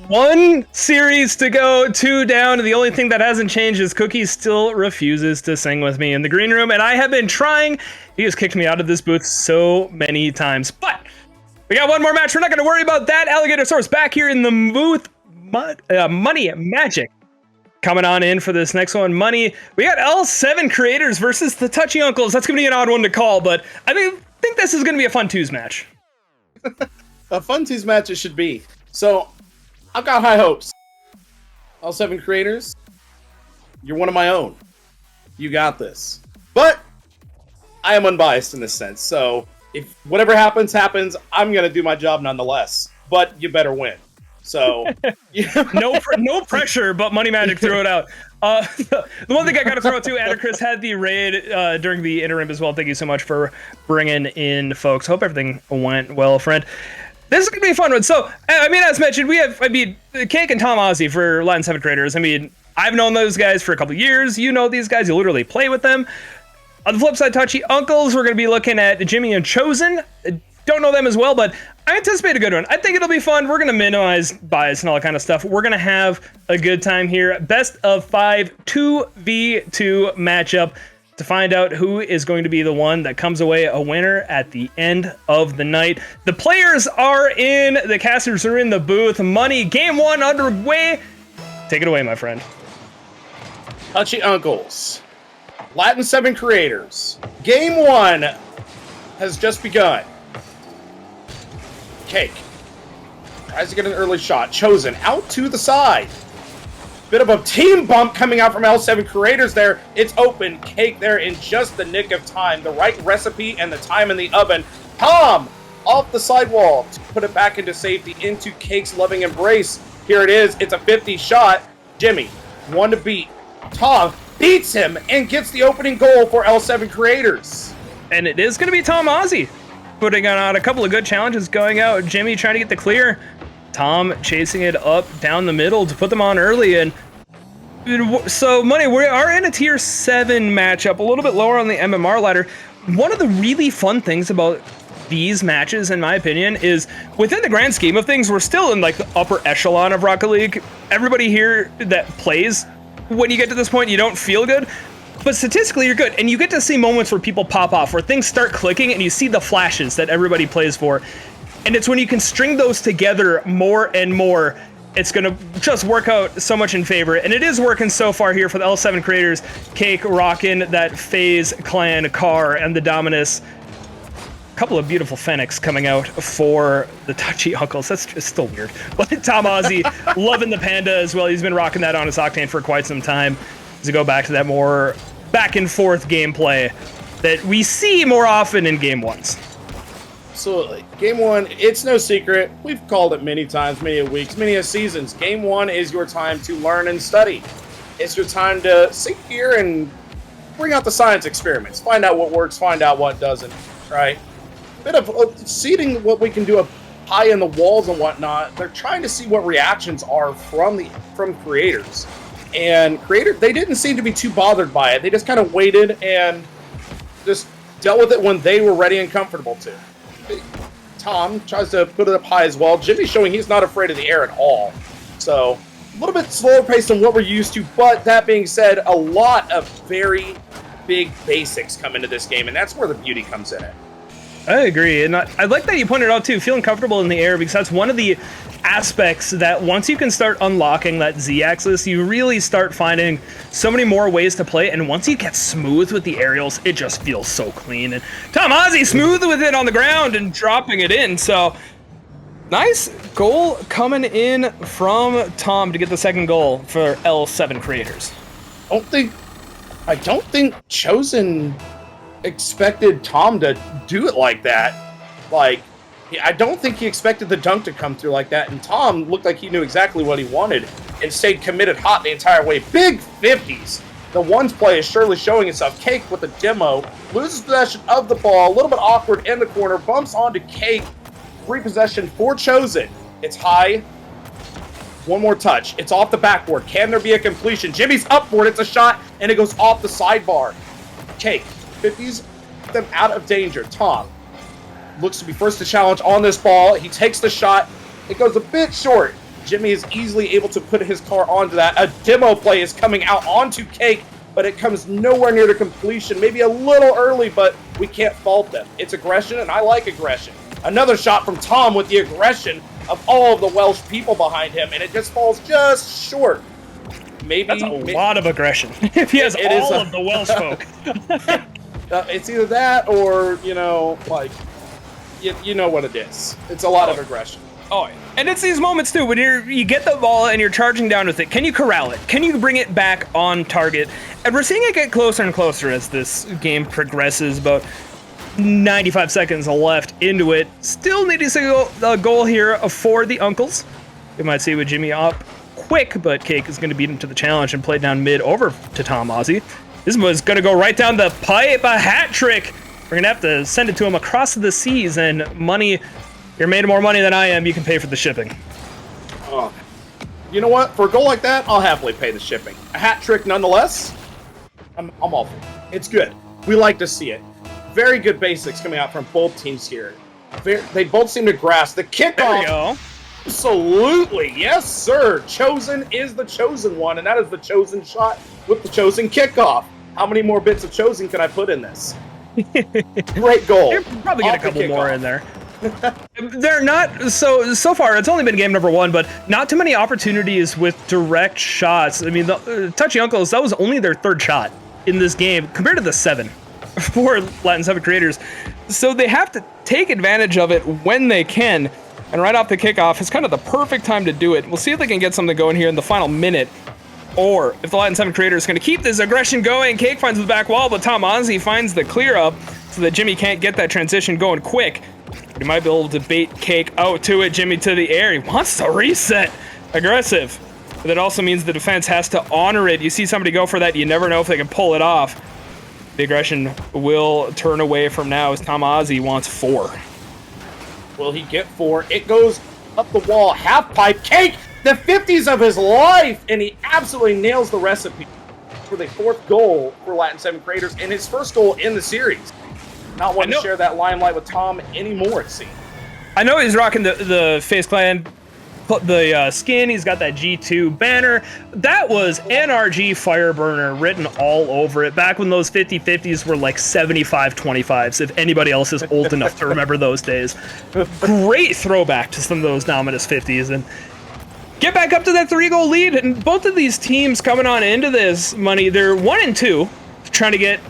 One series to go, 2 down, and the only thing that hasn't changed is Cookie still refuses to sing with me in the green room, and I have been trying. He has kicked me out of this booth so many times, but we got one more match. We're not going to worry about that. Alligator Source back here in the booth. Money Magic coming on in for this next one. Money. We got L7 Creators versus the Touchy Uncles. That's going to be an odd one to call, but I think this is going to be a fun twos match. A fun twos match it should be. So, I've got high hopes. L7 Creators, you're one of my own. You got this. But I am unbiased in this sense, so if whatever happens, happens, I'm going to do my job nonetheless. But you better win. So, no pressure, but Money Magic threw it out. The one thing I got to throw out too, Atticus had the raid during the interim as well. Thank you so much for bringing in folks. Hope everything went well, friend. This is going to be a fun one. So, I mean, as mentioned, we have, Cake and Tom Ozzy for LatinSeven Creators. I mean, I've known those guys for a couple years. You know these guys. You literally play with them. On the flip side, Touchy Uncles, we're going to be looking at Jimmy and Chosen. Don't know them as well, but I anticipate a good one. I think it'll be fun. We're going to minimize bias and all that kind of stuff. We're going to have a good time here. Best of 5 2v2 matchup to find out who is going to be the one that comes away a winner at the end of the night. The players are in, the casters are in the booth. Money, game 1 underway. Take it away, my friend. Touchy Uncles, LatinSeven Creators, game 1 has just begun. Cake tries to get an early shot. Chosen out to the side. Bit of a team bump coming out from L7 Creators there. It's open. Cake there in just the nick of time. The right recipe and the time in the oven. Tom off the sidewall to put it back into safety into Cake's loving embrace. Here it is. It's a 50 shot. Jimmy, one to beat. Tom beats him and gets the opening goal for L7 Creators. And it is going to be Tom Ozzy putting on a couple of good challenges going out. Jimmy trying to get the clear. Tom chasing it up down the middle to put them on early. And so, Money, we are in a tier 7 matchup, a little bit lower on the MMR ladder. One of the really fun things about these matches, in my opinion, is within the grand scheme of things, we're still in like the upper echelon of Rocket League. Everybody here that plays, when you get to this point, you don't feel good. But statistically, you're good, and you get to see moments where people pop off, where things start clicking, and you see the flashes that everybody plays for. And it's when you can string those together more and more, it's going to just work out so much in favor. And it is working so far here for the L7 Creators. Cake rocking that FaZe Clan car and the Dominus. A couple of beautiful Fennecs coming out for the Touchy Uncles. That's just still weird. But Tom Ozzy loving the Panda as well. He's been rocking that on his Octane for quite some time. To go back to that more back and forth gameplay that we see more often in game 1s. Absolutely. Game 1, it's no secret. We've called it many times, many a weeks, many a seasons. Game 1 is your time to learn and study. It's your time to sit here and bring out the science experiments. Find out what works, find out what doesn't, right? Bit of seeding what we can do up high in the walls and whatnot. They're trying to see what reactions are from creators. And they didn't seem to be too bothered by it. They just kind of waited and just dealt with it when they were ready and comfortable to. Tom tries to put it up high as well. Jimmy's showing he's not afraid of the air at all. So, a little bit slower pace than what we're used to, but that being said, a lot of very big basics come into this game, and that's where the beauty comes in it. I agree, and I like that you pointed out too, feeling comfortable in the air, because that's one of the aspects that once you can start unlocking that Z-axis, you really start finding so many more ways to play, and once you get smooth with the aerials, it just feels so clean. And Tom Ozzy smooth with it on the ground and dropping it in, so nice goal coming in from Tom to get the second goal for L7 Creators. I don't think Chosen expected Tom to do it like that. Like, I don't think he expected the dunk to come through like that, and Tom looked like he knew exactly what he wanted and stayed committed hot the entire way. Big 50s. The ones play is surely showing itself. Cake with a demo, loses possession of the ball, a little bit awkward in the corner, bumps onto Cake, repossession for Chosen. It's high. One more touch. It's off the backboard. Can there be a completion? Jimmy's up for it. It's a shot, and it goes off the sidebar. Cake, 50s them out of danger. Tom looks to be first to challenge on this ball. He takes the shot. It goes a bit short. Jimmy is easily able to put his car onto that. A demo play is coming out onto Cake, but it comes nowhere near to completion. Maybe a little early, but we can't fault them. It's aggression, and I like aggression. Another shot from Tom with the aggression of all of the Welsh people behind him, and it just falls just short. That's a lot of aggression. If he has all of the Welsh folk. It's either that or, you know, like, you know what it is. It's a lot of aggression. Oh, and it's these moments too when you get the ball and you're charging down with it. Can you corral it? Can you bring it back on target? And we're seeing it get closer and closer as this game progresses. About 95 seconds left into it. Still needing a goal here for the Uncles. We might see with Jimmy up quick, but Cake is going to beat him to the challenge and play down mid over to Tom Ozzy. This was going to go right down the pipe, a hat trick. We're going to have to send it to him across the seas, and money. You're made more money than I am. You can pay for the shipping. Oh, you know what? For a goal like that, I'll happily pay the shipping. A hat trick nonetheless. I'm all for it. It's good. We like to see it. Very good basics coming out from both teams here. They both seem to grasp the kickoff. There we go. Absolutely. Yes, sir. Chosen is the chosen one, and that is the chosen shot with the chosen kickoff. How many more bits of chosen can I put in this? Great goal. You're probably get a couple more in there. They're not so far. It's only been game number 1, but not too many opportunities with direct shots. I mean, the Touchy Uncles, that was only their 3rd shot in this game compared to the 7 for LatinSeven creators. So they have to take advantage of it when they can. And right off the kickoff, it's kind of the perfect time to do it. We'll see if they can get something going here in the final minute, or if the LatinSeven creator is going to keep this aggression going. Cake finds the back wall, but Tom Ozzy finds the clear up so that Jimmy can't get that transition going quick. But he might be able to bait Cake out to it. Jimmy to the air. He wants to reset. Aggressive. But that also means the defense has to honor it. You see somebody go for that, you never know if they can pull it off. The aggression will turn away from now as Tom Ozzy wants 4. Will he get 4? It goes up the wall. Half pipe. Cake! The 50s of his life! And he absolutely nails the recipe for the 4th goal for LatinSeven creators and his 1st goal in the series. Not wanting to share that limelight with Tom anymore, it seems. I know he's rocking the Face Clan, the skin. He's got that G2 banner. That was NRG Fireburner written all over it. Back when those 50-50s were like 75-25s, if anybody else is old enough to remember those days. Great throwback to some of those Nominus 50s. And get back up to that 3-goal lead. And both of these teams coming on into this money, they're 1 and 2, trying to get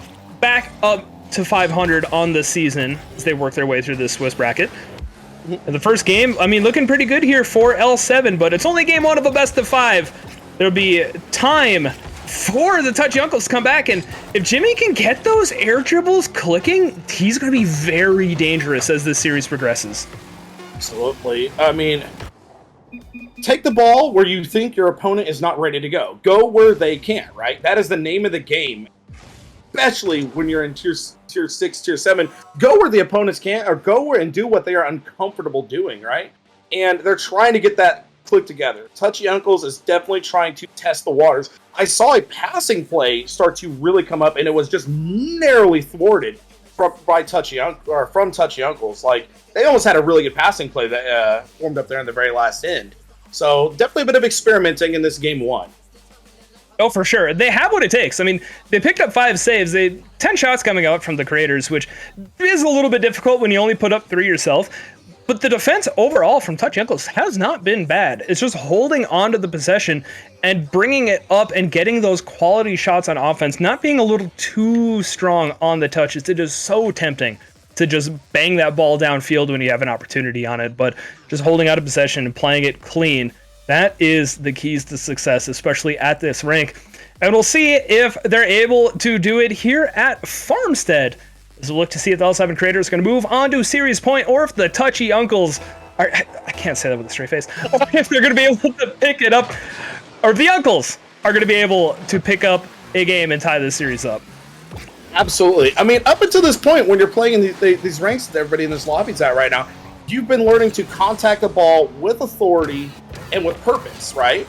back up to 500 on the season as they work their way through this Swiss bracket. And the first game, I mean, looking pretty good here for L7, but it's only game 1 of a best of 5. There'll be time for the Touchy Uncles to come back, and if Jimmy can get those air dribbles clicking, he's going to be very dangerous as this series progresses. Absolutely. I mean, take the ball where you think your opponent is not ready to go. Go where they can, right? That is the name of the game. Especially when you're in tier 6, tier 7, go where the opponents can't, or go where and do what they are uncomfortable doing, right? And they're trying to get that click together. Touchy Uncles is definitely trying to test the waters. I saw a passing play start to really come up, and it was just narrowly thwarted from Touchy Uncles. Like, they almost had a really good passing play that formed up there in the very last end. So definitely a bit of experimenting in this game 1. Oh, for sure. They have what it takes. I mean, they picked up 5 saves. 10 shots coming out from the creators, which is a little bit difficult when you only put up 3 yourself. But the defense overall from Touchy Uncles has not been bad. It's just holding on to the possession and bringing it up and getting those quality shots on offense, not being a little too strong on the touches. It is so tempting to just bang that ball downfield when you have an opportunity on it, but just holding out of possession and playing it clean, that is the keys to success, especially at this rank. And we'll see if they're able to do it here at Farmstead, as we look to see if the L7 creator is going to move on to series point, or if the Touchy Uncles are, I can't say that with a straight face, or if they're going to be able to pick it up, or the Uncles are going to be able to pick up a game and tie this series up. Absolutely. I mean, up until this point, when you're playing in these ranks that everybody in this lobby's at right now, you've been learning to contact the ball with authority and with purpose, right?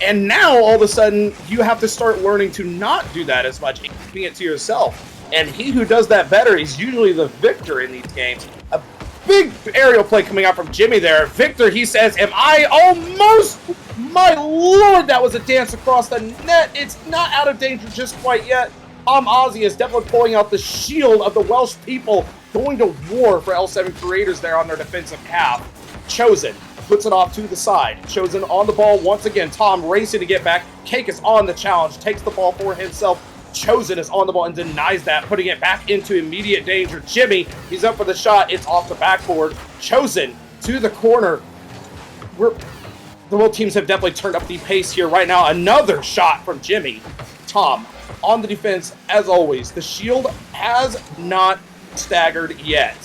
And now, all of a sudden, you have to start learning to not do that as much, keeping it to yourself. And he who does that better is usually the victor in these games. A Big aerial play coming out from Jimmy there. Victor, he says, am I almost? My lord, that was a dance across the net. It's not out of danger just quite yet. Ozzy is definitely pulling out the shield of the Welsh people, going to war for L7 Creators there on their defensive half. Chosen puts it off to the side. Chosen on the ball once again. Tom racing to get back. Cake is on the challenge, takes the ball for himself. Chosen is on the ball and denies that, putting it back into immediate danger. Jimmy, he's up for the shot. It's off the backboard. Chosen to the corner. The both teams have definitely turned up the pace here right now. Another shot from Jimmy. Tom on the defense, as always. The shield has not staggered yet.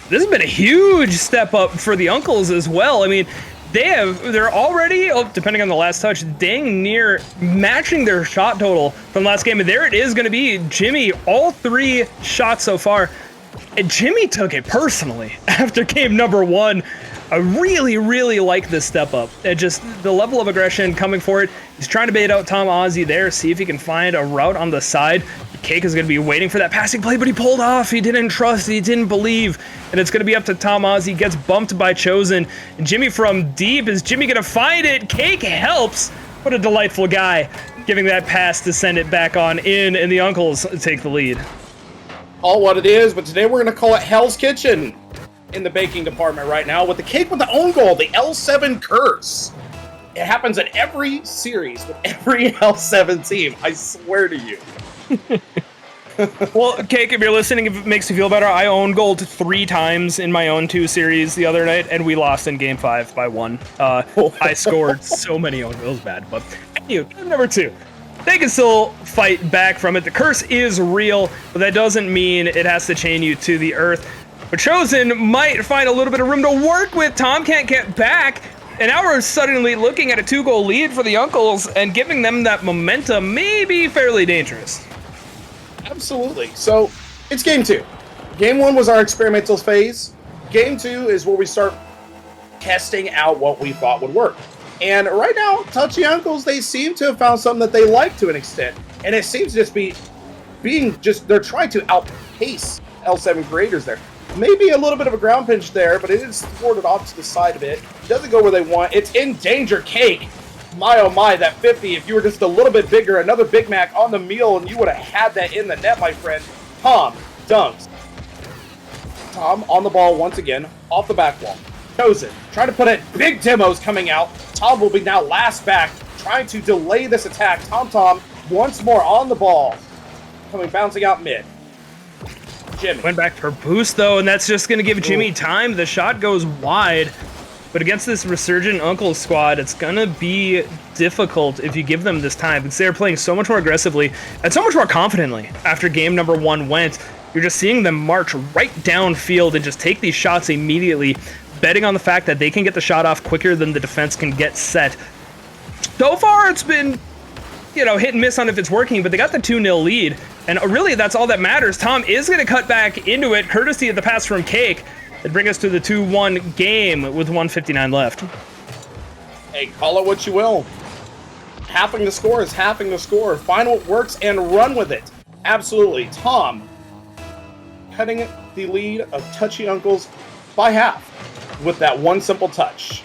This has been a huge step up for the Uncles as well. I mean, they're already, depending on the last touch, dang near matching their shot total from last game. And there it is going to be Jimmy, all 3 shots so far. And Jimmy took it personally after game number 1. I really, really like this step up. Just the level of aggression coming for it. He's trying to bait out Tom Ozzy there, see if he can find a route on the side. Cake is going to be waiting for that passing play, but he pulled off. He didn't trust, he didn't believe. And it's going to be up to Tom Ozzy. Gets bumped by Chosen. And Jimmy from deep. Is Jimmy going to find it? Cake helps. What a delightful guy. Giving that pass to send it back on in, and the Uncles take the lead. All what it is, but today we're going to call it Hell's Kitchen in the baking department right now, with the Cake with the own goal, the L7 curse. It happens in every series with every L7 team, I swear to you. Well, Cake, if you're listening, if it makes you feel better, I own gold 3 times in my own 2 series the other night, and we lost in game 5 by 1. I scored so many own goals, bad, but anyway, number 2. They can still fight back from it. The curse is real, but that doesn't mean it has to chain you to the earth. But Chosen might find a little bit of room to work with. Tom can't get back. And now we're suddenly looking at a 2-goal lead for the Uncles, and giving them that momentum may be fairly dangerous. Absolutely. So, it's game 2. Game 1 was our experimental phase. Game 2 is where we start testing out what we thought would work. And right now, Touchy Uncles, they seem to have found something that they like to an extent. And it seems to just they're trying to outpace L7 Creators there. Maybe a little bit of a ground pinch there, but it is thwarted off to the side of it. It doesn't go where they want. It's in danger. Cake. My oh my, that 50, if you were just a little bit bigger, another Big Mac on the meal, and you would have had that in the net, my friend. Tom dunks. Tom on the ball once again, off the back wall. Chosen, trying to put it. Big Demo's coming out. Tom will be now last back, trying to delay this attack. Tom once more on the ball. Bouncing out mid. Jimmy. Went back for boost, though, and that's just going to give Jimmy time. The shot goes wide. But against this resurgent Uncles squad, it's going to be difficult if you give them this time, because they're playing so much more aggressively and so much more confidently after game number 1 went. You're just seeing them march right downfield and just take these shots immediately, betting on the fact that they can get the shot off quicker than the defense can get set. So far, it's been, hit and miss on if it's working, but they got the 2-0 lead, and really that's all that matters. Tom is going to cut back into it, courtesy of the pass from Cake. It'd bring us to the 2-1 game with 1:59 left. Hey, call it what you will. Halving the score is halving the score. Find what works and run with it. Absolutely. Tom cutting the lead of Touchy Uncles by half with that one simple touch.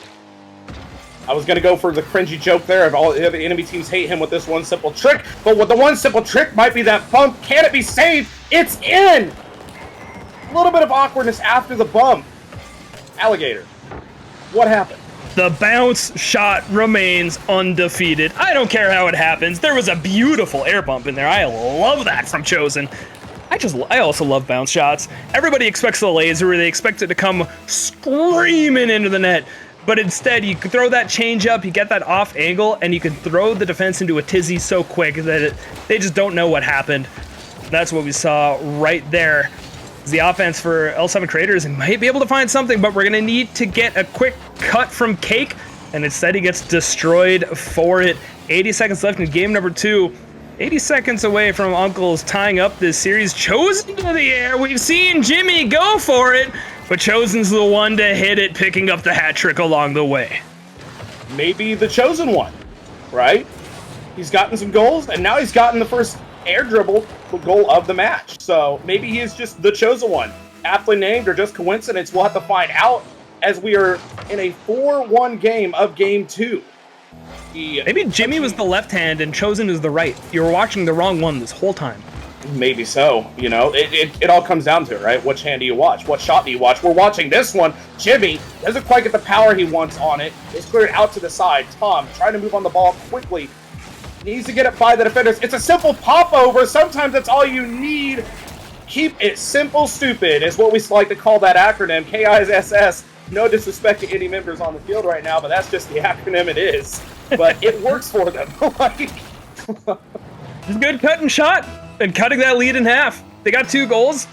I was going to go for the cringy joke there of all the other enemy teams hate him with this one simple trick, but with the one simple trick might be that bump. Can it be saved? It's in! A little bit of awkwardness after the bump. Alligator, what happened? The bounce shot remains undefeated. I don't care how it happens. There was a beautiful air bump in there. I love that from Chosen. I also love bounce shots. Everybody expects the laser. They expect it to come screaming into the net. But instead, you can throw that change up, you get that off angle, and you can throw the defense into a tizzy so quick that they just don't know what happened. That's what we saw right there. The offense for L7 Creators might be able to find something, but we're going to need to get a quick cut from Cake, and instead he gets destroyed for it. 80 seconds left in game number 2. 80 seconds away from Uncles tying up this series. Chosen to the air. We've seen Jimmy go for it, but Chosen's the one to hit it, picking up the hat trick along the way. Maybe the Chosen one, right? He's gotten some goals, and now he's gotten the first air dribble goal of the match. So maybe he is just the chosen one. aptly named or just coincidence, we'll have to find out as we are in a 4-1 game of Game 2. Maybe Jimmy was the left hand and Chosen is the right. You were watching the wrong one this whole time. Maybe so. You know, it all comes down to it, right? Which hand do you watch? What shot do you watch? We're watching this one. Jimmy doesn't quite get the power he wants on it. It's cleared out to the side. Tom trying to move on the ball quickly. Needs to get it by the defenders. It's a simple pop-over. Sometimes that's all you need. Keep it simple, stupid, is what we like to call that acronym. KISS. No disrespect to any members on the field right now, but that's just the acronym it is. But it works for them. Good cut and shot, and cutting that lead in half. They got 2 goals.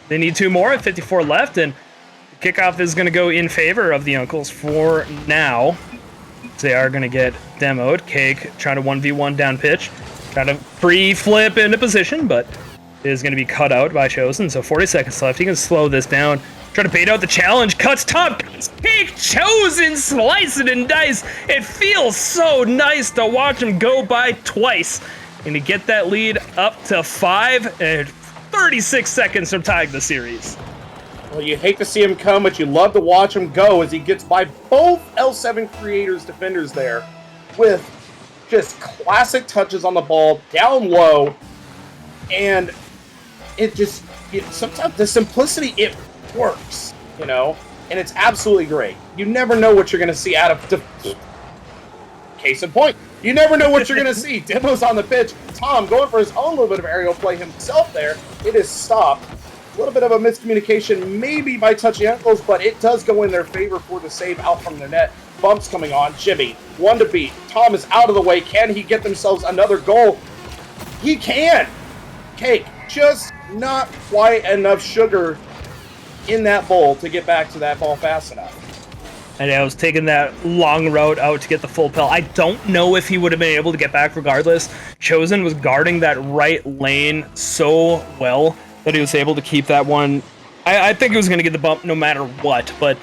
They need 2 more at 54 left, and kickoff is going to go in favor of the Uncles for now. They are going to get demoed. Cake trying to 1v1 down pitch. Trying to free flip into position, but is going to be cut out by Chosen. So 40 seconds left. He can slow this down. Try to bait out the challenge. Cuts top. Cake Chosen slice it and dice. It feels so nice to watch him go by twice. And to get that lead up to 5 and 36 seconds from tying the series. Well, you hate to see him come, but you love to watch him go as he gets by both L7 Creators defenders there with just classic touches on the ball, down low, and sometimes the simplicity, it works, you know, and it's absolutely great. You never know what you're going to see out of case in point. You never know what you're going to see. Demo's on the pitch. Tom going for his own little bit of aerial play himself there. It is stopped. A little bit of a miscommunication maybe by Touchy Uncles, but it does go in their favor for the save out from the net. Bumps coming on. Jimmy, 1 to beat. Tom is out of the way. Can he get themselves another goal? He can. Cake, just not quite enough sugar in that bowl to get back to that ball fast enough. And I was taking that long route out to get the full pill. I don't know if he would have been able to get back regardless. Chosen was guarding that right lane so well that he was able to keep that one. I think he was going to get the bump no matter what, but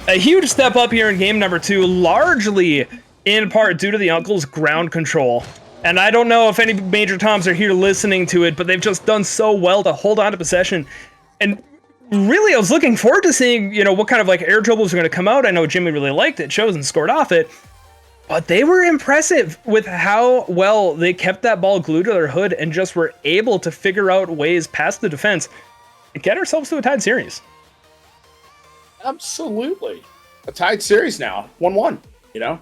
a huge step up here in game number 2, largely in part due to the Uncle's ground control. And I don't know if any Major Toms are here listening to it, but they've just done so well to hold on to possession. And really, I was looking forward to seeing, you know, what kind of like air dribbles are going to come out. I know Jimmy really liked it, Chosen scored off it, but they were impressive with how well they kept that ball glued to their hood and just were able to figure out ways past the defense and get ourselves to a tied series. Absolutely. A tied series now, 1-1, you know?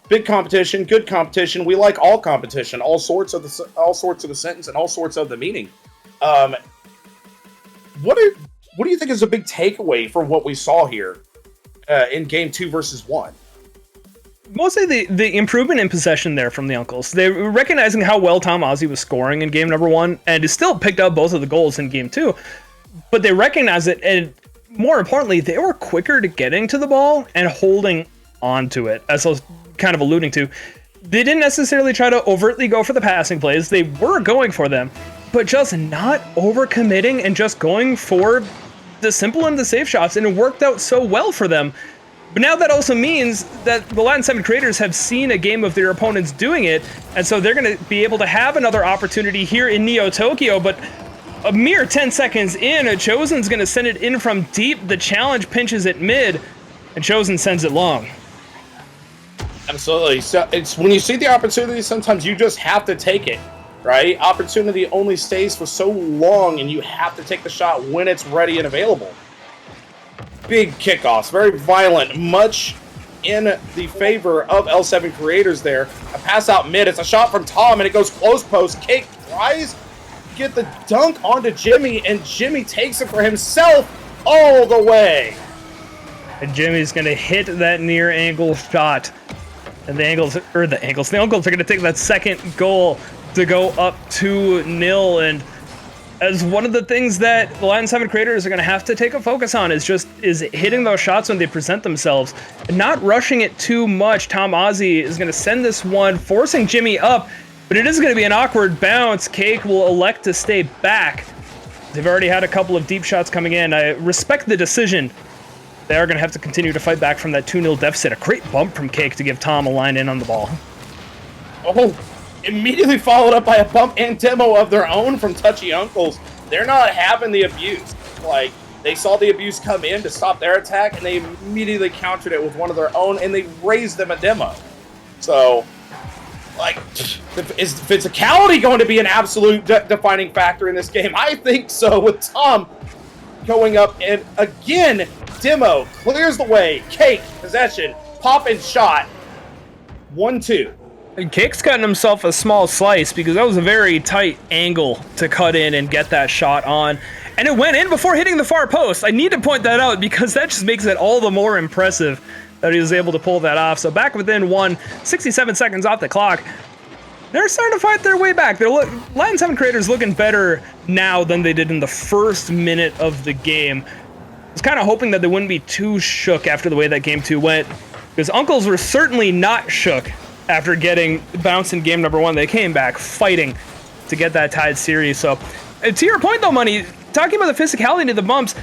Big competition, good competition. We like all competition, all sorts of the sentence and all sorts of the meaning. What do you think is a big takeaway from what we saw here in game 2 versus 1? Mostly the improvement in possession there from the Uncles. They were recognizing how well Tom Ozzie was scoring in game number 1 and still picked up both of the goals in game 2. But they recognized it, and more importantly, they were quicker to getting to the ball and holding on to it. As I was kind of alluding to, they didn't necessarily try to overtly go for the passing plays. They were going for them, but just not overcommitting and just going for the simple and the safe shots, and it worked out so well for them. But now that also means that the LatinSeven creators have seen a game of their opponents doing it, and so they're going to be able to have another opportunity here in Neo Tokyo. But a mere 10 seconds in, Chosen's going to send it in from deep. The challenge pinches it mid, and Chosen sends it long. Absolutely. So it's when you see the opportunity, sometimes you just have to take it, right? Opportunity only stays for so long, and you have to take the shot when it's ready and available. Big kickoffs, very violent, much in the favor of L7 creators there. A pass out mid, it's a shot from Tom, and it goes close post. Cake tries to get the dunk onto Jimmy, and Jimmy takes it for himself all the way. And Jimmy's going to hit that near angle shot. And the Uncles are going to take that second goal to go up 2-0. And as one of the things that the LatinSeven creators are going to have to take a focus on is hitting those shots when they present themselves and not rushing it too much. Tom Ozzie is going to send this one, forcing Jimmy up, but it is going to be an awkward bounce. Cake will elect to stay back. They've already had a couple of deep shots coming in. I respect the decision. They are going to have to continue to fight back from that 2-0 deficit. A great bump from Cake to give Tom a line in on the ball. Oh, immediately followed up by a bump and demo of their own from Touchy Uncles. They're not having the abuse. Like, They saw the abuse come in to stop their attack, and they immediately countered it with one of their own, and they raised them a demo. So, like, is physicality going to be an absolute defining factor in this game? I think so, with Tom going up, and again, demo clears the way. Cake, possession, pop and shot. 1-2. Cake's cutting himself a small slice because that was a very tight angle to cut in and get that shot on. And it went in before hitting the far post. I need to point that out because that just makes it all the more impressive that he was able to pull that off. So back within 67 seconds off the clock. They're starting to fight their way back. LatinSeven creators looking better now than they did in the first minute of the game. I was kind of hoping that they wouldn't be too shook after the way that game 2 went, because Uncles were certainly not shook after getting bounced in game number 1. They came back fighting to get that tied series. So to your point though, Money, talking about the physicality of the bumps,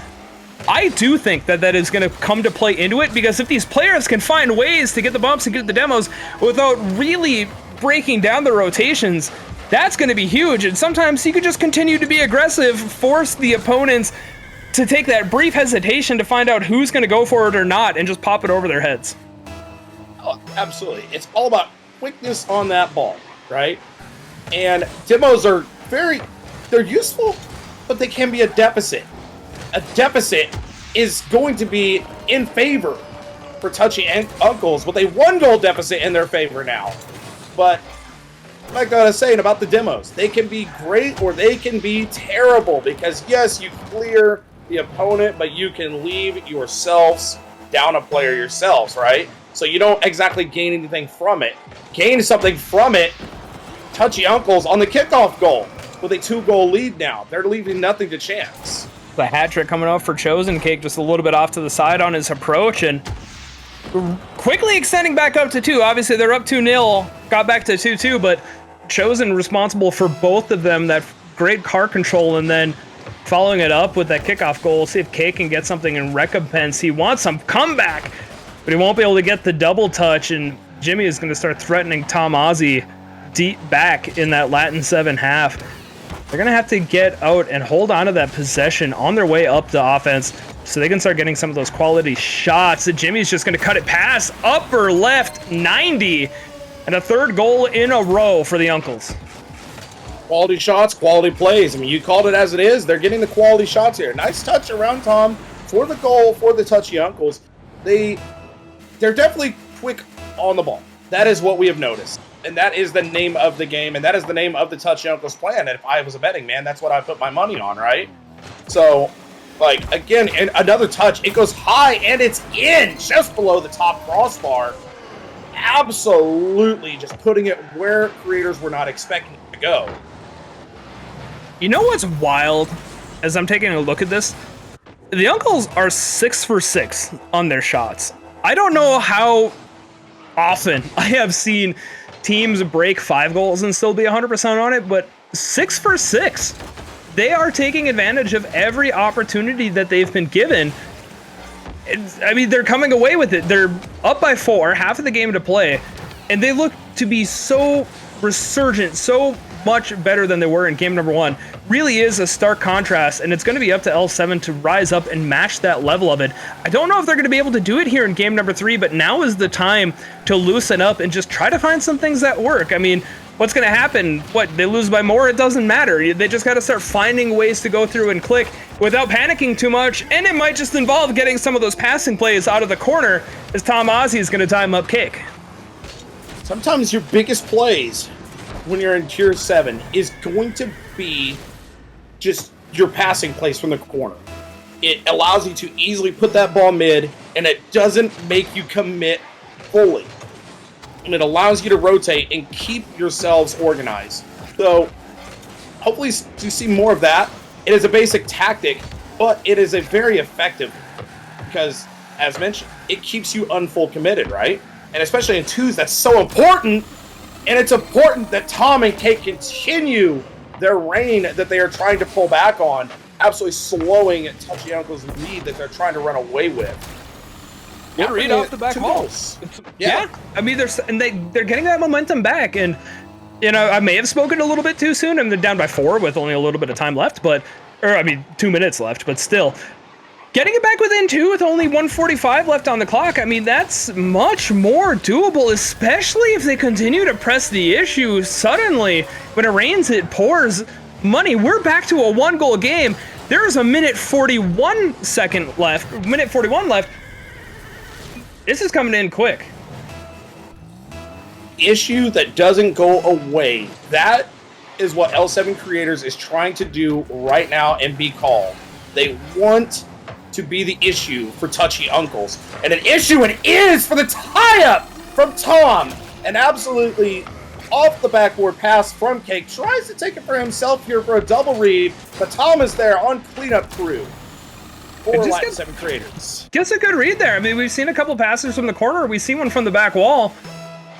I do think that is going to come to play into it, because if these players can find ways to get the bumps and get the demos without really breaking down the rotations, that's going to be huge. And sometimes you could just continue to be aggressive, force the opponents to take that brief hesitation to find out who's going to go for it or not, and just pop it over their heads. Oh, absolutely. It's all about quickness on that ball, right? And demos are they're useful, but they can be a deficit. A deficit is going to be in favor for Touchy and Uncles with a 1-goal deficit in their favor now. But like I was saying about the demos, they can be great or they can be terrible, because yes, you clear the opponent, but you can leave yourselves down a player yourselves, right? So you don't exactly gain anything from it. Gain something from it, Touchy Uncles on the kickoff goal with a 2-goal lead now. They're leaving nothing to chance. The hat trick coming off for Chosen. Cake just a little bit off to the side on his approach, and quickly extending back up to 2. Obviously, they're up 2-0, got back to 2-2, but Chosen responsible for both of them. That great car control, and then following it up with that kickoff goal. See if Cake can get something in recompense. He wants some comeback, but he won't be able to get the double touch, and Jimmy is going to start threatening Tom Ozzy deep back in that LatinSeven half. They're going to have to get out and hold on to that possession on their way up to offense so they can start getting some of those quality shots. Jimmy's just going to cut it past upper left 90, and a 3rd goal in a row for the Uncles. Quality shots, quality plays. I mean, you called it as it is. They're getting the quality shots here. Nice touch around Tom for the goal for the Touchy Uncles. They're definitely quick on the ball. That is what we have noticed. And that is the name of the game, and that is the name of the Touchy Uncles plan. And if I was a betting man, that's what I put my money on, right? So, like, again, and another touch. It goes high, and it's in, just below the top crossbar. Absolutely just putting it where creators were not expecting it to go. You know what's wild, as I'm taking a look at this? The Uncles are 6 for 6 on their shots. I don't know how often I have seen teams break 5 goals and still be 100% on it, but 6 for 6. They are taking advantage of every opportunity that they've been given. I mean, they're coming away with it. They're up by 4, half of the game to play, and they look to be so resurgent, so much better than they were in game number 1. Really is a stark contrast, and it's going to be up to L7 to rise up and match that level of it. I don't know if they're going to be able to do it here in game number 3, but now is the time to loosen up and just try to find some things that work. I mean, what's going to happen? What, they lose by more? It doesn't matter. They just got to start finding ways to go through and click without panicking too much, and it might just involve getting some of those passing plays out of the corner as Tom Ozzy is going to time up Cake. Sometimes your biggest plays when you're in Tier 7 is going to be just your passing plays from the corner. It allows you to easily put that ball mid, and it doesn't make you commit fully. And it allows you to rotate and keep yourselves organized. So, hopefully you see more of that. It is a basic tactic, but it is a very effective because, as mentioned, it keeps you unfull committed, right? And especially in 2s, that's so important. And it's important that Tom and Cake continue their reign that they are trying to pull back on, absolutely slowing Touchy Uncle's lead that they're trying to run away with. Good read off the back wall. Yeah, I mean, they're getting that momentum back, and you know, I may have spoken a little bit too soon, and they're down by 4 with only a little bit of time left, but, or I mean, 2 minutes left, but still, getting it back within 2 with only 1:45 left on the clock, I mean, that's much more doable, especially if they continue to press the issue suddenly. When it rains, it pours. Money, we're back to a 1-goal game. There's a minute 41 left. This is coming in quick. Issue that doesn't go away. That is what L7 Creators is trying to do right now and be called. They want to be the issue for Touchy Uncles. And an issue it is for the tie-up from Tom. An absolutely off the backboard pass from Cake. Tries to take it for himself here for a double read, but Tom is there on cleanup crew for LatinSeven Creators. Gets a good read there. I mean, we've seen a couple passes from the corner. We see one from the back wall,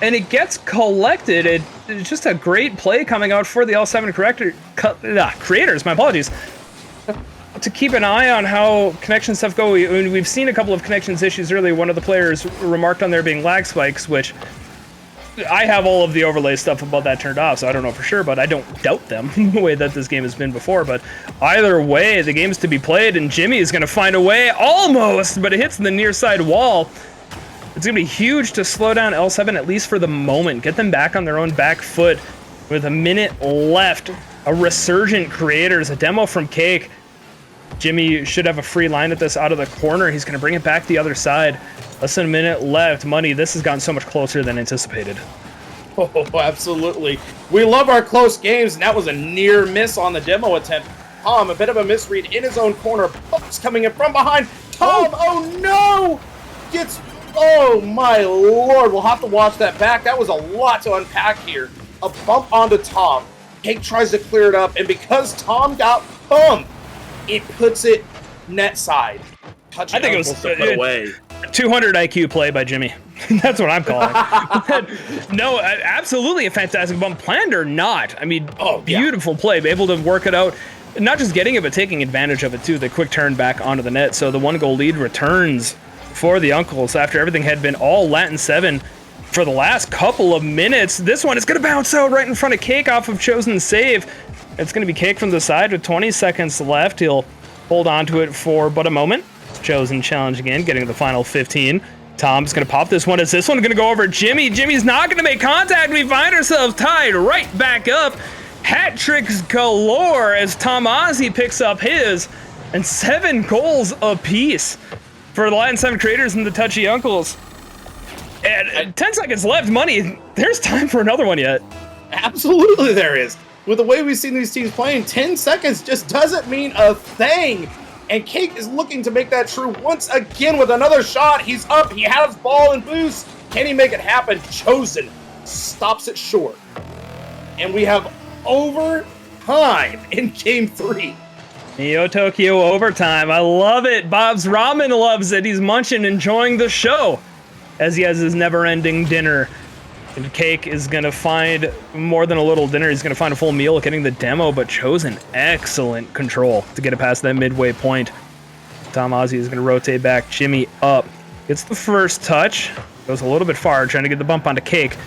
and it gets collected. It's just a great play coming out for the L7 Creators. My apologies. To keep an eye on how connection stuff go. We've seen a couple of connections issues earlier. One of the players remarked on there being lag spikes, which I have all of the overlay stuff about that turned off, so I don't know for sure, but I don't doubt them the way that this game has been before. But either way, the game's to be played, and Jimmy is going to find a way, almost, but it hits the near side wall. It's going to be huge to slow down L7, at least for the moment. Get them back on their own back foot with a minute left. A resurgent Creators, a demo from Cake. Jimmy should have a free line at this out of the corner. He's going to bring it back the other side. Less than a minute left. Money, this has gotten so much closer than anticipated. Oh, absolutely. We love our close games, and that was a near miss on the demo attempt. Tom, a bit of a misread in his own corner. Bump's coming in from behind. Tom, oh no! Oh my lord, we'll have to watch that back. That was a lot to unpack here. A bump onto Tom. Cake tries to clear it up, and because Tom got bumped, it puts it net side. I think it was away. 200 IQ play by Jimmy. That's what I'm calling. No, absolutely a fantastic bump, planned or not. I mean, beautiful play, able to work it out. Not just getting it, but taking advantage of it too. The quick turn back onto the net. So the 1-goal lead returns for the Uncles after everything had been all LatinSeven for the last couple of minutes. This one is going to bounce out right in front of Cake off of Chosen save. It's going to be Cake from the side with 20 seconds left. He'll hold on to it for but a moment. Chosen challenge again, getting the final 15. Tom's going to pop this one. Is this one going to go over Jimmy? Jimmy's not going to make contact. We find ourselves tied right back up. Hat tricks galore as Tom Ozzy picks up his, and 7 goals apiece for the LatinSeven Creators and the Touchy Uncles. And 10 seconds left. Money, there's time for another one yet. Absolutely there is. With the way we've seen these teams playing, 10 seconds just doesn't mean a thing. And Cake is looking to make that true once again with another shot. He's up, he has ball and boost. Can he make it happen? Chosen stops it short. And we have overtime in Game 3. Neo Tokyo overtime. I love it. Bob's Ramen loves it. He's munching, enjoying the show as he has his never-ending dinner. And Cake is going to find more than a little dinner. He's going to find a full meal getting the demo, but Chosen excellent control to get it past that midway point. Tom Ozzy is going to rotate back. Jimmy up. Gets the first touch. Goes a little bit far, trying to get the bump onto Cake.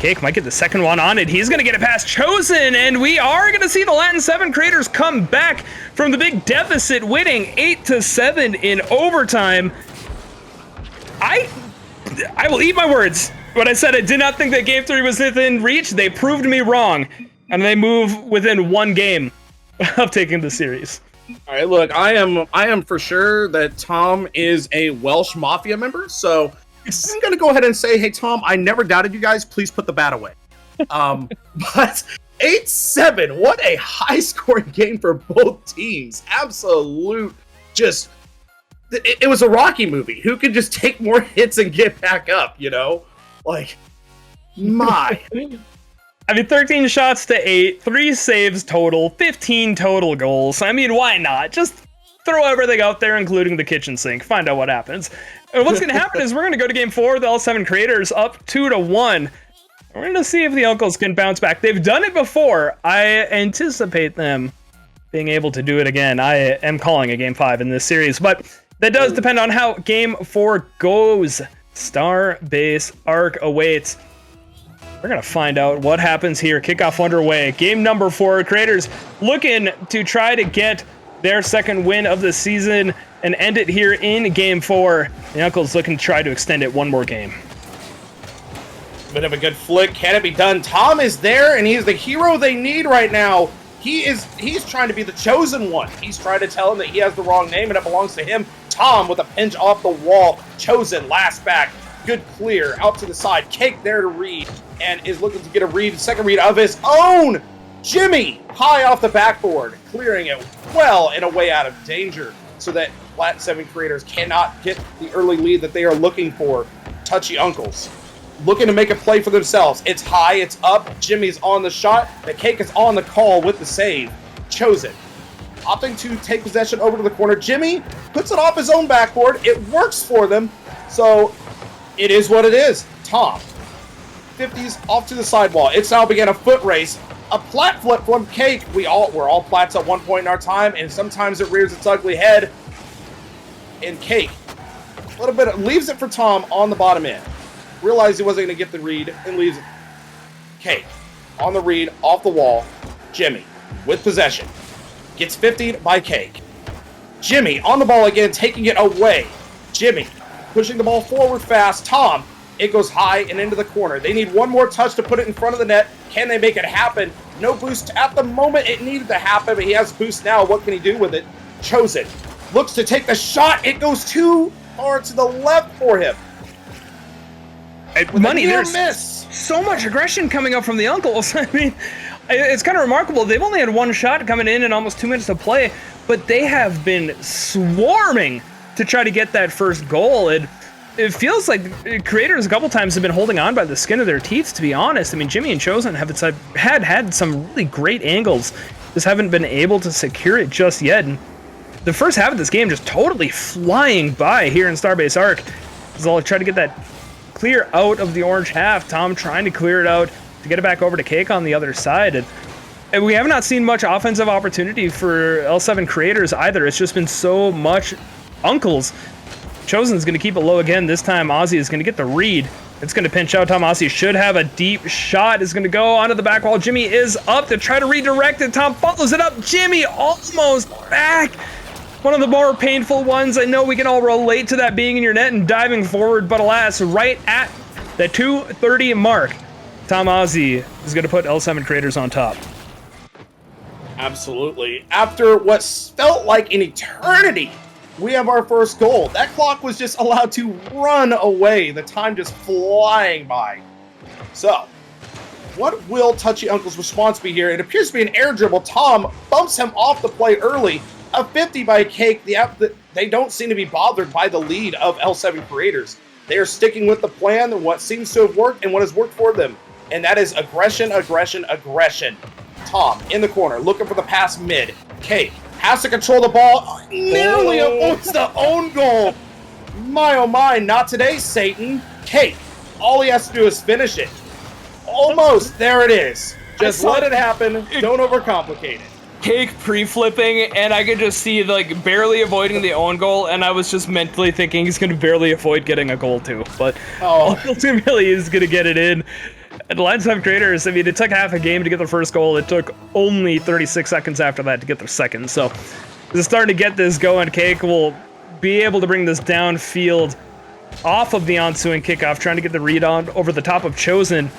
Cake might get the second one on it. He's going to get it past Chosen, and we are going to see the LatinSeven Creators come back from the big deficit, winning 8-7 in overtime. I will eat my words. When I said I did not think that Game 3 was within reach, they proved me wrong, and they move within 1 game of taking the series. All right, look, I am for sure that Tom is a Welsh Mafia member, so I'm going to go ahead and say, hey, Tom, I never doubted you guys. Please put the bat away. But 8-7, what a high-scoring game for both teams. Absolute, just, it was a Rocky movie. Who could just take more hits and get back up, you know? Like, my. I mean, 13 shots to 8, 3 saves total, 15 total goals. I mean, why not? Just throw everything out there, including the kitchen sink. Find out what happens. And what's going to happen is we're going to go to Game 4, the L7 Creators up 2-1. We're going to see if the Uncles can bounce back. They've done it before. I anticipate them being able to do it again. I am calling a Game 5 in this series, but that does depend on how Game 4 goes. Starbase Arc awaits. We're going to find out what happens here. Kickoff underway. Game number 4. Creators looking to try to get their second win of the season and end it here in Game 4. The Uncles looking to try to extend it one more game. Bit of a good flick. Can it be done? Tom is there, and he's the hero they need right now. He's trying to be the chosen one. He's trying to tell him that he has the wrong name and it belongs to him. Tom with a pinch off the wall. Chosen, last back. Good clear. Out to the side. Cake there to read, and is looking to get a second read of his own. Jimmy, high off the backboard, clearing it well and a way out of danger so that LatinSeven creators cannot get the early lead that they are looking for. Touchy Uncles looking to make a play for themselves. It's high, it's up. Jimmy's on the shot. The Cake is on the call with the save. Chosen opting to take possession over to the corner. Jimmy puts it off his own backboard. It works for them, so it is what it is. Tom, 50s off to the sidewall. It's now began a foot race. A plat flip from Cake. We're all plats at one point in our time, and sometimes it rears its ugly head. And Cake, a little bit, leaves it for Tom on the bottom end. Realized he wasn't going to get the read and leaves it. Cake on the read, off the wall. Jimmy with possession. Gets 50'd by Cake. Jimmy on the ball again, taking it away. Jimmy pushing the ball forward fast. Tom, it goes high and into the corner. They need one more touch to put it in front of the net. Can they make it happen? No boost at the moment. It needed to happen, but he has boost now. What can he do with it? Chosen looks to take the shot. It goes too far to the left for him. Money, there's so much aggression coming up from the Uncles. I mean, it's kind of remarkable. They've only had one shot coming in almost 2 minutes to play, but they have been swarming to try to get that first goal. And it feels like creators a couple times have been holding on by the skin of their teeth, to be honest. I mean, Jimmy and Chosen have had some really great angles, just haven't been able to secure it just yet. And the first half of this game just totally flying by here in Starbase Arc. I'll try to get that clear out of the orange half. Tom trying to clear it out to get it back over to Cake on the other side. And we have not seen much offensive opportunity for L7 creators either. It's just been so much Uncles. Chosen's going to keep it low again. This time Ozzy is going to get the read. It's going to pinch out. Tom Ozzy should have a deep shot. Is going to go onto the back wall. Jimmy is up to try to redirect it. Tom follows it up. Jimmy almost back. One of the more painful ones. I know we can all relate to that, being in your net and diving forward, but alas, right at the 2:30 mark, Tom Ozzy is going to put L7 creators on top. Absolutely. After what felt like an eternity, we have our first goal. That clock was just allowed to run away. The time just flying by. So, what will Touchy Uncle's response be here? It appears to be an air dribble. Tom bumps him off the play early. A 50 by Cake. They don't seem to be bothered by the lead of L7 creators. They are sticking with the plan and what seems to have worked and what has worked for them. And that is aggression, aggression, aggression. Tom in the corner, looking for the pass mid. Cake has to control the ball. Nearly avoids the own goal. My oh my, not today, Satan. Cake, all he has to do is finish it. Almost, there it is. Just let it happen. Don't overcomplicate it. Cake pre-flipping, and I could just see like barely avoiding the own goal, and I was just mentally thinking he's going to barely avoid getting a goal too, but ultimately he's going to get it in. And LatinSeven creators, I mean, it took half a game to get the first goal. It took only 36 seconds after that to get their second. So they're starting to get this going. Cake will be able to bring this downfield off of the ensuing kickoff, trying to get the read on over the top of Chosen.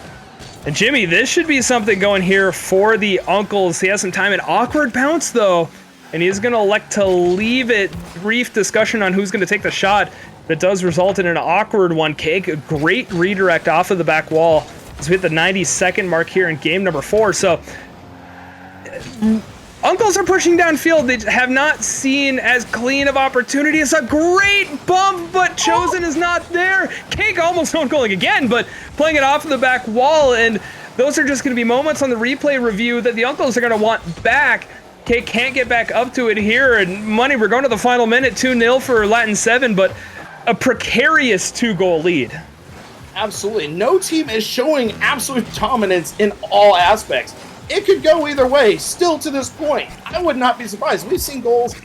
And Jimmy, this should be something going here for the Uncles. He has some time. An awkward bounce, though, and he's going to elect to leave it. Brief discussion on who's going to take the shot. That does result in an awkward one. Cake, a great redirect off of the back wall as we hit the 90-second mark here in game number 4. So, Uncles are pushing downfield. They have not seen as clean of opportunity. It's a great bump, but Chosen is not there. Cake almost on-goaling again, but playing it off of the back wall, and those are just going to be moments on the replay review that the Uncles are going to want back. Cake can't get back up to it here, and money, we're going to the final minute, 2-0 for LatinSeven, but a precarious 2-goal lead. Absolutely. No team is showing absolute dominance in all aspects. It could go either way, still to this point. I would not be surprised. We've seen goals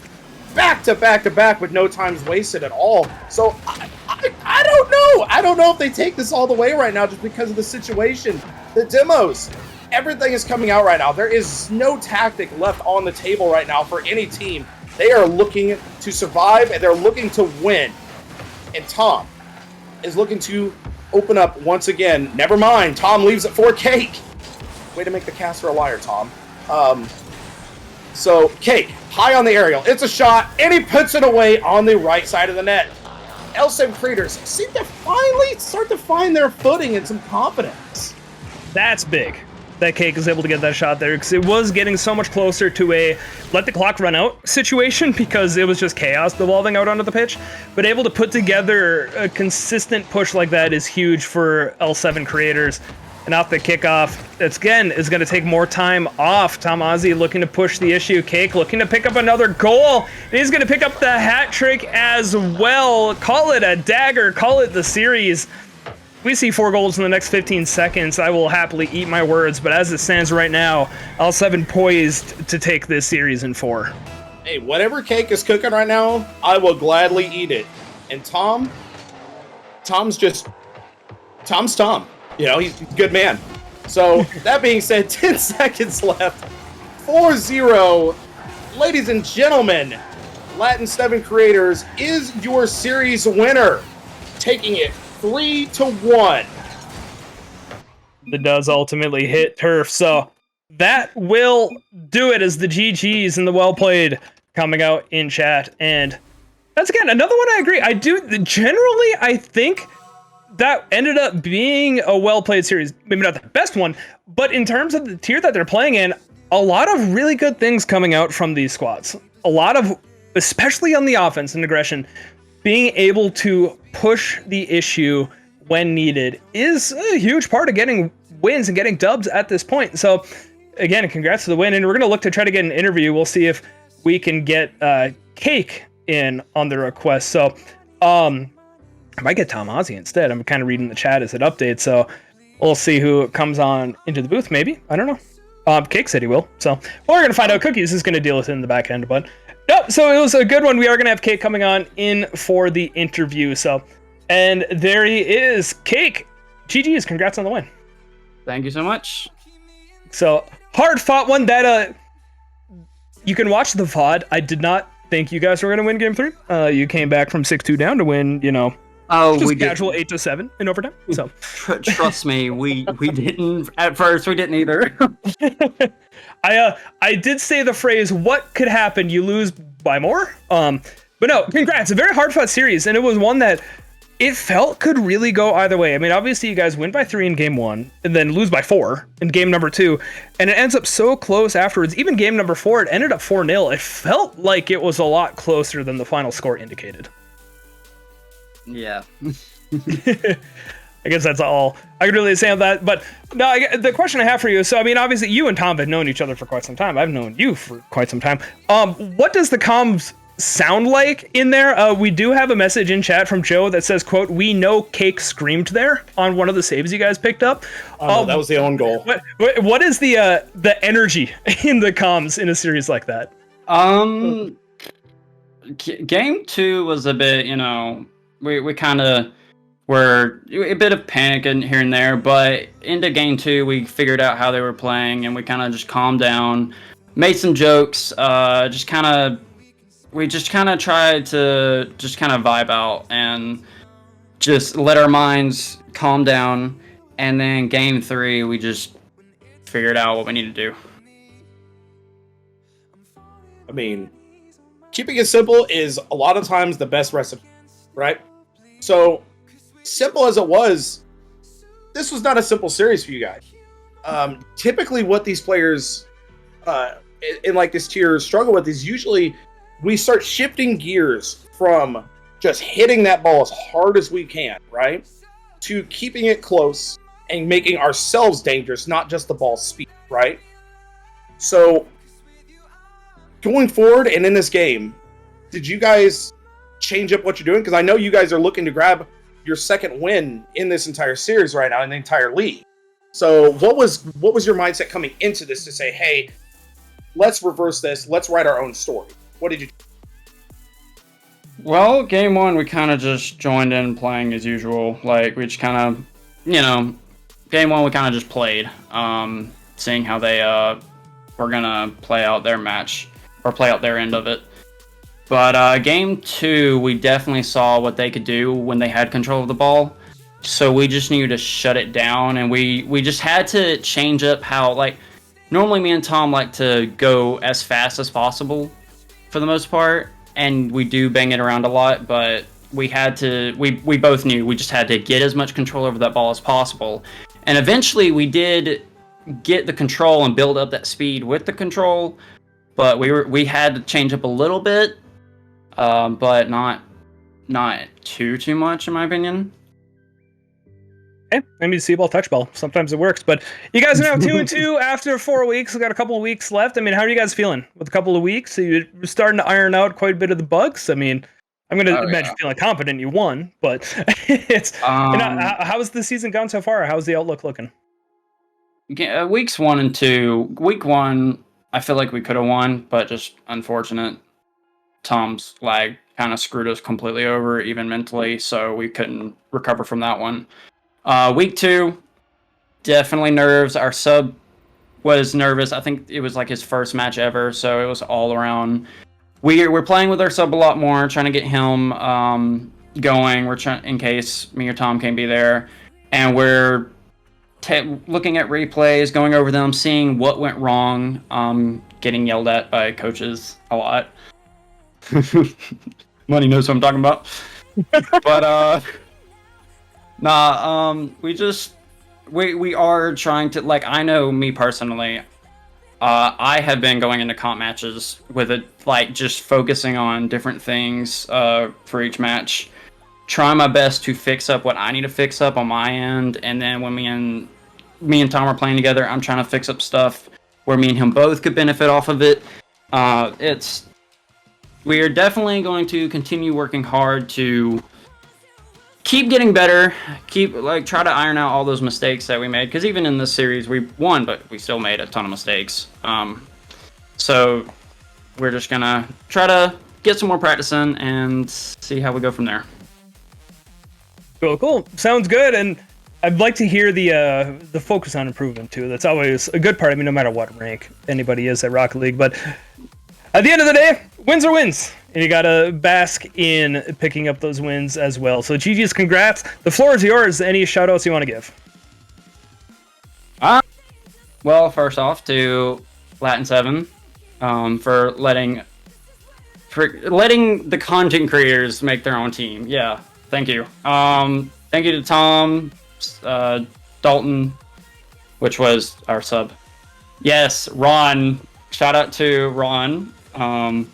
back to back to back with no times wasted at all. So I don't know. I don't know if they take this all the way right now just because of the situation. The demos, everything is coming out right now. There is no tactic left on the table right now for any team. They are looking to survive, and they're looking to win. And Tom is looking to open up once again. Never mind, Tom leaves it for Cake. Way to make the caster a liar, Tom. So, Cake, high on the aerial. It's a shot, and he puts it away on the right side of the net. L7 Creators seem to finally start to find their footing and some confidence. That's big that Cake is able to get that shot there, because it was getting so much closer to a let the clock run out situation, because it was just chaos devolving out onto the pitch. But able to put together a consistent push like that is huge for L7 Creators. And off the kickoff, that's again is going to take more time off. Tom Ozzy looking to push the issue. Cake looking to pick up another goal. And he's going to pick up the hat trick as well. Call it a dagger. Call it the series. We see 4 goals in the next 15 seconds. I will happily eat my words, but as it stands right now, L7 poised to take this series in 4. Hey, whatever Cake is cooking right now, I will gladly eat it. And Tom's Tom. You know, he's a good man. So, that being said, 10 seconds left. 4-0. Ladies and gentlemen, LatinSeven Creators is your series winner, taking it 3-1. It does ultimately hit turf, so that will do it as the GGs and the well played coming out in chat. And that's again another one I agree. I think that ended up being a well played series. Maybe not the best one, but in terms of the tier that they're playing in, a lot of really good things coming out from these squads. A lot of, especially on the offense and aggression, being able to push the issue when needed is a huge part of getting wins and getting dubs at this point. So again, congrats to the win, and we're going to look to try to get an interview. We'll see if we can get Cake in on the request. So I might get Tom Ozzy instead. I'm kind of reading the chat as it updates, so we'll see who comes on into the booth. Maybe, I don't know. Cake said he will, so we're going to find out. Cookies is going to deal with it in the back end, but no, so it was a good one. We are going to have Cake coming on in for the interview. So, and there he is, Cake. GG's, congrats on the win. Thank you so much. So, hard fought one that, you can watch the VOD. I did not think you guys were going to win game 3. You came back from 6-2 down to win, you know, just casual 8-7 in overtime. So, trust me, we didn't, at first, we didn't either. I did say the phrase, what could happen? You lose by more? But no, congrats. A very hard fought series, and it was one that it felt could really go either way. I mean, obviously you guys win by 3 in game 1 and then lose by 4 in game number 2, and it ends up so close afterwards. Even game number 4, it ended up 4-0. It felt like it was a lot closer than the final score indicated. Yeah. I guess that's all I could really say on that. But no, the question I have for you, so I mean, obviously you and Tom have known each other for quite some time. I've known you for quite some time. What does the comms sound like in there? We do have a message in chat from Joe that says, quote, "We know Cake screamed there" on one of the saves you guys picked up. No, that was the own goal. What is the energy in the comms in a series like that? Game 2 was a bit, you know, we kind of were a bit of panic here and there, but into game 2 we figured out how they were playing, and we kind of just calmed down, made some jokes, we just kind of tried to just kind of vibe out and just let our minds calm down. And then game 3 we just figured out what we need to do. I mean, keeping it simple is a lot of times the best recipe, right? So, simple as it was, this was not a simple series for you guys. Typically what these players in like this tier struggle with is usually we start shifting gears from just hitting that ball as hard as we can, right? To keeping it close and making ourselves dangerous, not just the ball's speed, right? So, going forward and in this game, did you guys change up what you're doing? Because I know you guys are looking to grab your second win in this entire series right now, in the entire league. So what was your mindset coming into this to say, hey, let's reverse this, let's write our own story? What did you do? Well, game 1 we kind of just joined in playing as usual. Like, we just kind of, you know, game 1 we kind of just played, seeing how they were gonna play out their match or play out their end of it. But game 2, we definitely saw what they could do when they had control of the ball. So we just needed to shut it down, and we just had to change up how, like, normally me and Tom like to go as fast as possible for the most part, and we do bang it around a lot, but we both knew we just had to get as much control over that ball as possible. And eventually we did get the control and build up that speed with the control, but we had to change up a little bit, but not too much in my opinion. Okay, maybe C-ball, touch ball. Sometimes it works, but you guys are now 2-2 after 4 weeks. We got a couple of weeks left. I mean, how are you guys feeling with a couple of weeks? So you're starting to iron out quite a bit of the bugs. I mean, I'm going to imagine feeling confident you won, but it's how's the season gone so far? How's the outlook looking? Weeks 1 and 2. Week 1, I feel like we could have won, but just unfortunate. Tom's lag kind of screwed us completely over, even mentally, so we couldn't recover from that one. Week 2, definitely nerves. Our sub was nervous. I think it was like his first match ever, so it was all around. We're playing with our sub a lot more, trying to get him going. We're trying, in case me or Tom can't be there, and we're looking at replays, going over them, seeing what went wrong. Getting yelled at by coaches a lot. Money knows what I'm talking about. But we are trying to, like, I know me personally, I have been going into comp matches with it, like, just focusing on different things for each match, trying my best to fix up what I need to fix up on my end, and then when me and Tom are playing together, I'm trying to fix up stuff where me and him both could benefit off of it. We are definitely going to continue working hard to keep getting better, try to iron out all those mistakes that we made, because even in this series we won, but we still made a ton of mistakes. So we're just gonna try to get some more practice in and see how we go from there. Cool. Sounds good, and I'd like to hear the focus on improvement too. That's always a good part. I mean, no matter what rank anybody is at Rocket League, but at the end of the day, wins are wins, and you gotta bask in picking up those wins as well. So GG's, congrats. The floor is yours. Any shout outs you want to give? Well, first off to LatinSeven for letting the content creators make their own team. Yeah, thank you. Thank you to Tom, Dalton, which was our sub. Yes, Ron. Shout out to Ron. And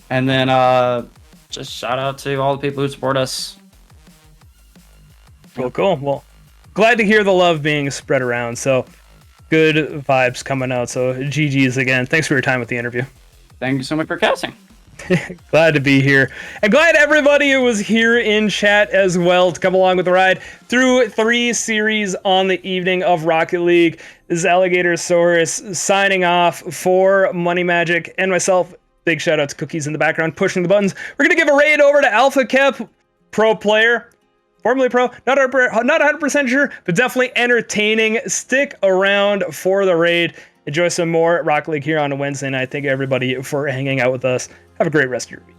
then just shout out to all the people who support us. Cool. Well, glad to hear the love being spread around. So good vibes coming out. So GG's again. Thanks for your time with the interview. Thank you so much for casting. Glad to be here, and glad everybody who was here in chat as well to come along with the ride through 3 series on the evening of Rocket League. This is Alligatorsaurus signing off for Money Magic and myself. Big shout out to Cookies in the background pushing the buttons. We're gonna give a raid over to Alpha Kep, pro player, formerly pro, not 100% sure, but definitely entertaining. Stick around for the raid. Enjoy some more Rocket League here on a Wednesday night. Thank you everybody for hanging out with us. Have a great rest of your week.